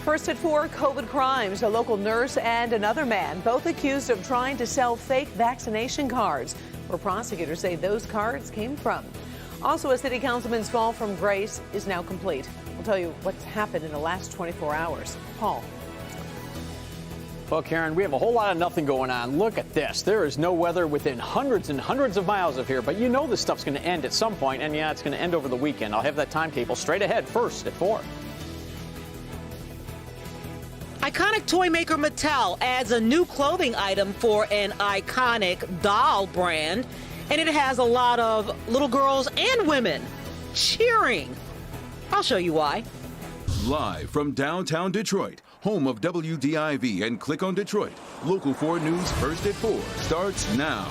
First at 4, COVID crimes. A local nurse and another man, both accused of trying to sell fake vaccination cards, where prosecutors say those cards came from. Also, a city councilman's fall from grace is now complete. We'll tell you what's happened in the last 24 hours. Paul. Well, Karen, we have a whole lot of nothing going on. Look at this. There is no weather within hundreds and hundreds of miles of here, but you know this stuff's going to end at some point, and yeah, it's going to end over the weekend. I'll have that timetable straight ahead first at 4. Iconic toy maker Mattel adds a new clothing item for an iconic doll brand, and it has a lot of little girls and women cheering. I'll show you why. Live from downtown Detroit, home of WDIV and Click on Detroit, Local 4 News First at 4 starts now.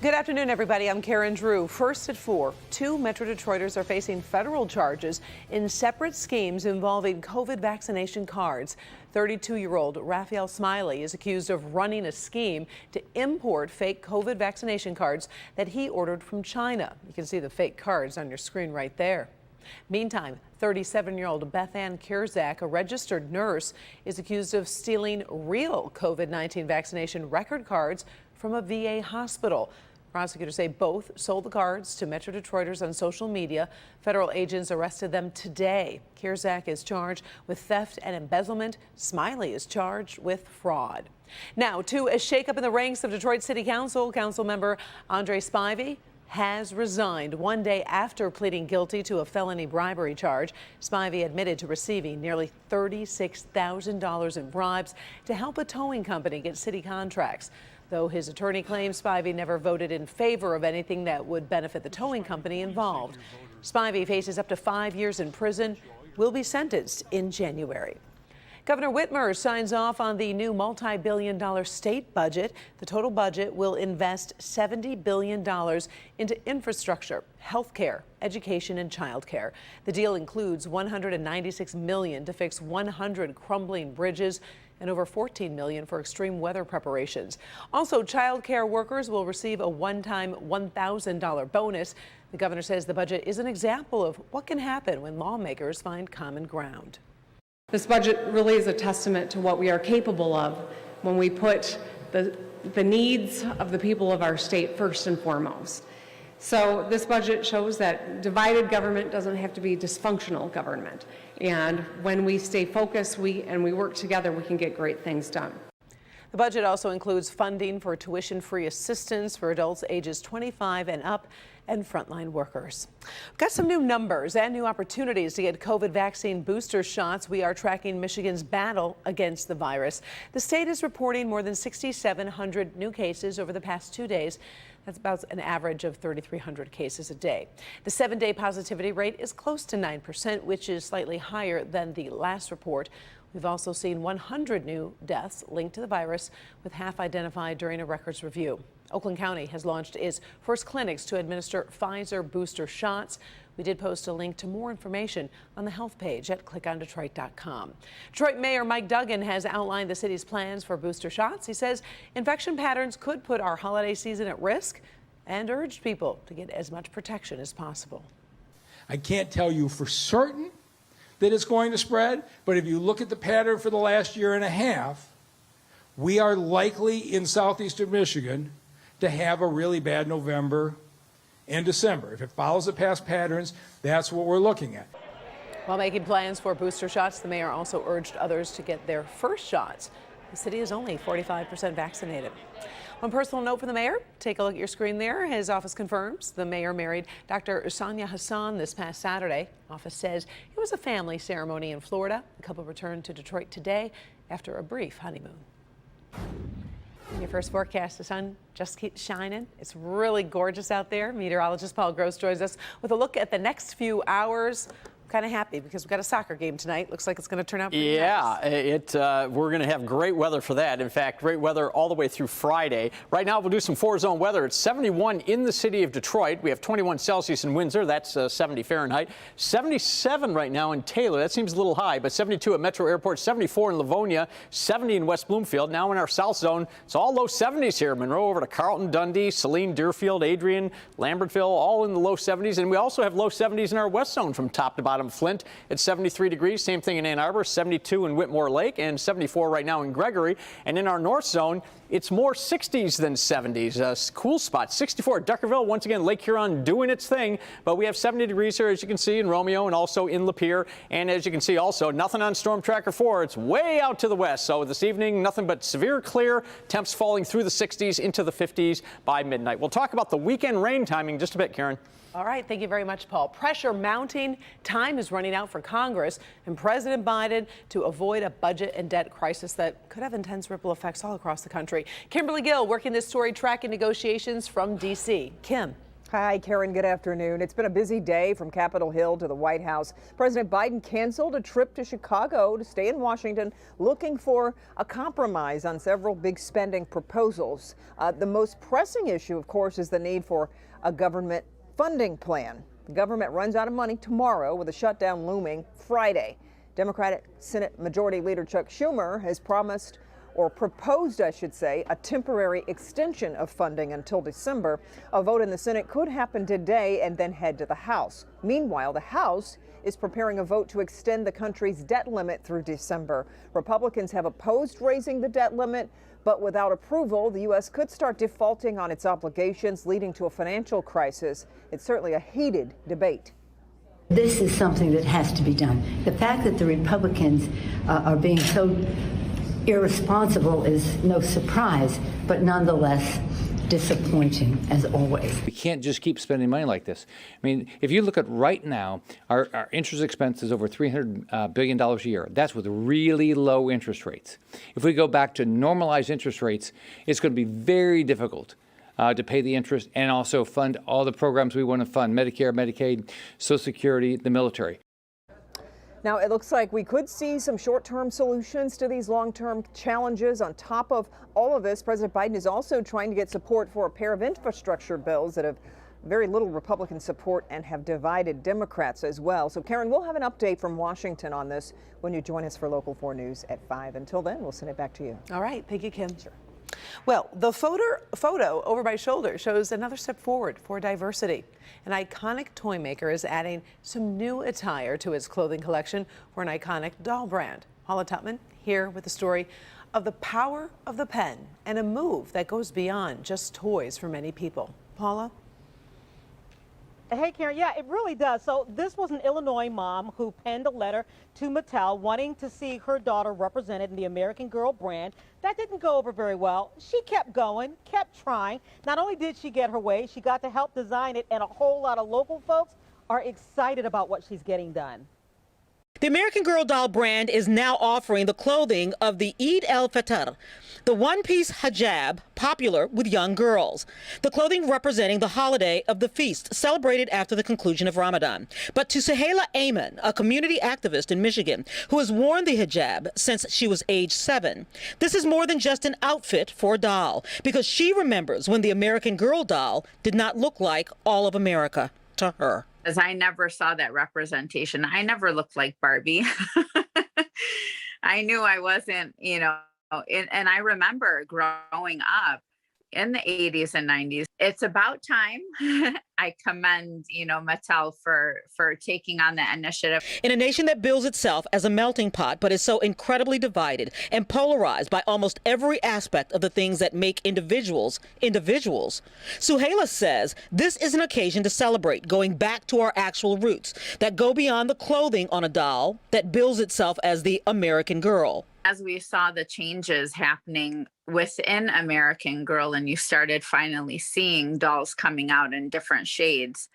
Good afternoon, everybody. I'm Karen Drew. First at 4, 2 Metro Detroiters are facing federal charges in separate schemes involving COVID vaccination cards. 32-year-old Raphael Smiley is accused of running a scheme to import fake COVID vaccination cards that he ordered from China. You can see the fake cards on your screen right there. Meantime, 37-year-old Beth Ann Kierzak, a registered nurse, is accused of stealing real COVID-19 vaccination record cards from a VA hospital. Prosecutors say both sold the cards to Metro Detroiters on social media. Federal agents arrested them today. Kierzak is charged with theft and embezzlement. Smiley is charged with fraud. Now, to a shakeup in the ranks of Detroit City Council, Councilmember Andre Spivey has resigned 1 day after pleading guilty to a felony bribery charge. Spivey admitted to receiving nearly $36,000 in bribes to help a towing company get city contracts. Though his attorney claims Spivey never voted in favor of anything that would benefit the towing company involved. Spivey faces up to 5 years in prison, will be sentenced in January. Governor Whitmer signs off on the new multi-billion-dollar state budget. The total budget will invest $70 billion into infrastructure, health care, education, and child care. The deal includes $196 million to fix 100 crumbling bridges and over $14 million for extreme weather preparations. Also, child care workers will receive a one-time $1,000 bonus. The governor says the budget is an example of what can happen when lawmakers find common ground. This budget really is a testament to what we are capable of when we put the needs of the people of our state first and foremost. So this budget shows that divided government doesn't have to be dysfunctional government. And when we stay focused and we work together, we can get great things done. The budget also includes funding for tuition-free assistance for adults ages 25 and up and frontline workers. We've got some new numbers and new opportunities to get COVID vaccine booster shots. We are tracking Michigan's battle against the virus. The state is reporting more than 6,700 new cases over the past 2 days. That's about an average of 3,300 cases a day. The 7-day positivity rate is close to 9%, which is slightly higher than the last report. We've also seen 100 new deaths linked to the virus, with half identified during a records review. Oakland County has launched its first clinics to administer Pfizer booster shots. We did post a link to more information on the health page at clickondetroit.com. Detroit Mayor Mike Duggan has outlined the city's plans for booster shots. He says infection patterns could put our holiday season at risk and urged people to get as much protection as possible. I can't tell you for certain that it's going to spread, but if you look at the pattern for the last year and a half, we are likely in southeastern Michigan to have a really bad November and December. If it follows the past patterns, that's what we're looking at. While making plans for booster shots, the mayor also urged others to get their first shots. The city is only 45% vaccinated. One personal note from the mayor. Take a look at your screen there. His office confirms the mayor married Dr. Sanya Hassan this past Saturday. Office says it was a family ceremony in Florida. The couple returned to Detroit today after a brief honeymoon. In your first forecast, the sun just keeps shining. It's really gorgeous out there. Meteorologist Paul Gross joins us with a look at the next few hours. Kind of happy because we've got a soccer game tonight. Looks like it's going to turn out pretty nice. We're going to have great weather for that. In fact, great weather all the way through Friday. Right now, we'll do some 4-zone weather. It's 71 in the city of Detroit. We have 21 Celsius in Windsor. That's 70 Fahrenheit. 77 right now in Taylor. That seems a little high, but 72 at Metro Airport, 74 in Livonia, 70 in West Bloomfield. Now in our south zone, it's all low 70s here. Monroe over to Carlton, Dundee, Saline, Deerfield, Adrian, Lambertville, all in the low 70s. And we also have low 70s in our west zone from top to bottom bottom Flint. It's 73 degrees. Same thing in Ann Arbor, 72 in Whitmore Lake, and 74 right now in Gregory. And in our north zone, it's more 60s than 70s. Cool spot, 64 at Duckerville. Once again, Lake Huron doing its thing. But we have 70 degrees here, as you can see, in Romeo and also in Lapeer. And as you can see also, nothing on Storm Tracker 4. It's way out to the west. So this evening, nothing but severe clear. Temps falling through the 60s into the 50s by midnight. We'll talk about the weekend rain timing just a bit, Karen. All right. Thank you very much, Paul. Pressure mounting. Time is running out for Congress and President Biden to avoid a budget and debt crisis that could have intense ripple effects all across the country. Kimberly Gill working this story, tracking negotiations from D.C. Kim. Hi, Karen. Good afternoon. It's been a busy day from Capitol Hill to the White House. President Biden canceled a trip to Chicago to stay in Washington, looking for a compromise on several big spending proposals. The most pressing issue, of course, is the need for a government funding plan. The government runs out of money tomorrow with a shutdown looming Friday. Democratic Senate Majority Leader Chuck Schumer has promised, or proposed, I should say, a temporary extension of funding until December. A vote in the Senate could happen today and then head to the House. Meanwhile, the House is preparing a vote to extend the country's debt limit through December. Republicans have opposed raising the debt limit, but without approval, the U.S. could start defaulting on its obligations, leading to a financial crisis. It's certainly a heated debate. This is something that has to be done. The fact that the Republicans are being so irresponsible is no surprise, but nonetheless disappointing as always. We can't just keep spending money like this. I mean, if you look at right now, our interest expense is over $300 billion a year. That's with really low interest rates. If we go back to normalized interest rates, it's going to be very difficult to pay the interest and also fund all the programs we want to fund: Medicare, Medicaid, Social Security, the military. Now, it looks like we could see some short-term solutions to these long-term challenges. On top of all of this, President Biden is also trying to get support for a pair of infrastructure bills that have very little Republican support and have divided Democrats as well. So, Karen, we'll have an update from Washington on this when you join us for Local 4 News at 5. Until then, we'll send it back to you. All right. Thank you, Kim. Sure. Well, the photo over my shoulder shows another step forward for diversity. An iconic toy maker is adding some new attire to its clothing collection for an iconic doll brand. Paula Tutman here with the story of the power of the pen and a move that goes beyond just toys for many people. Paula? Hey, Karen, yeah, it really does. So this was an Illinois mom who penned a letter to Mattel wanting to see her daughter represented in the American Girl brand. That didn't go over very well. She kept going, kept trying. Not only did she get her way, she got to help design it, and a whole lot of local folks are excited about what she's getting done. The American Girl doll brand is now offering the clothing of the Eid al-Fitr, the one-piece hijab popular with young girls. The clothing representing the holiday of the feast celebrated after the conclusion of Ramadan. But to Suhaila Ayman, a community activist in Michigan who has worn the hijab since she was age 7, this is more than just an outfit for a doll, because she remembers when the American Girl doll did not look like all of America to her. As I never saw that representation. I never looked like Barbie. I knew I wasn't, and I remember growing up in the 80s and 90s. It's about time. I commend, Mattel for taking on that initiative. In a nation that bills itself as a melting pot, but is so incredibly divided and polarized by almost every aspect of the things that make individuals, Suhaila says this is an occasion to celebrate going back to our actual roots that go beyond the clothing on a doll that bills itself as the American Girl. As we saw the changes happening within American Girl and you started finally seeing dolls coming out in different shades,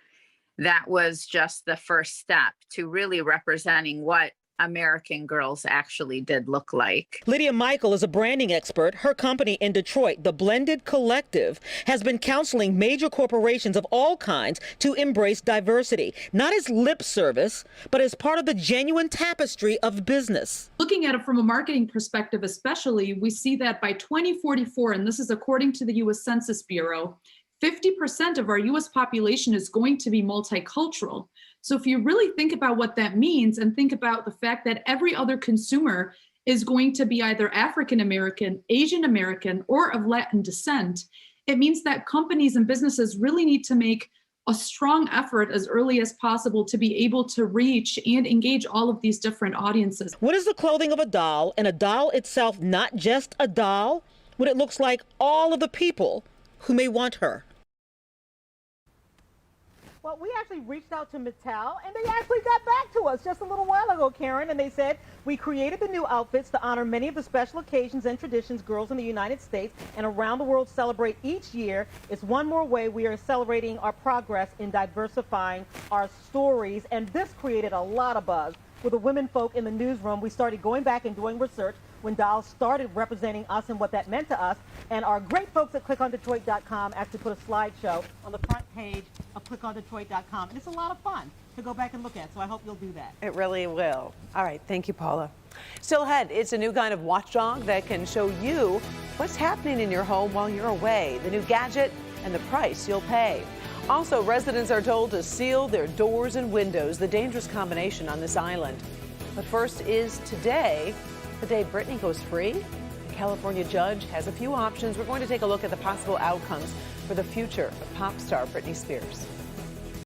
that was just the first step to really representing what American Girls actually did look like. Lydia Michael is a branding expert. Her company in Detroit, The Blended Collective, has been counseling major corporations of all kinds to embrace diversity, not as lip service, but as part of the genuine tapestry of business. Looking at it from a marketing perspective especially, we see that by 2044, and this is according to the U.S. Census Bureau, 50% of our U.S. population is going to be multicultural. So if you really think about what that means and think about the fact that every other consumer is going to be either African American, Asian American, or of Latin descent, it means that companies and businesses really need to make a strong effort as early as possible to be able to reach and engage all of these different audiences. What is the clothing of a doll, and a doll itself not just a doll, when it looks like all of the people who may want her? Well, we actually reached out to Mattel, and they actually got back to us just a little while ago, Karen, and they said, we created the new outfits to honor many of the special occasions and traditions girls in the United States and around the world celebrate each year. It's one more way we are celebrating our progress in diversifying our stories, and this created a lot of buzz. With the women folk in the newsroom, we started going back and doing research when dolls started representing us and what that meant to us. And our great folks at clickondetroit.com actually put a slideshow on the front page of clickondetroit.com. And it's a lot of fun to go back and look at, so I hope you'll do that. It really will. All right, thank you, Paula. Still ahead, it's a new kind of watchdog that can show you what's happening in your home while you're away, the new gadget and the price you'll pay. Also, residents are told to seal their doors and windows, the dangerous combination on this island. But first, is today the day Britney goes free? A California judge has a few options. We're going to take a look at the possible outcomes for the future of pop star Britney Spears.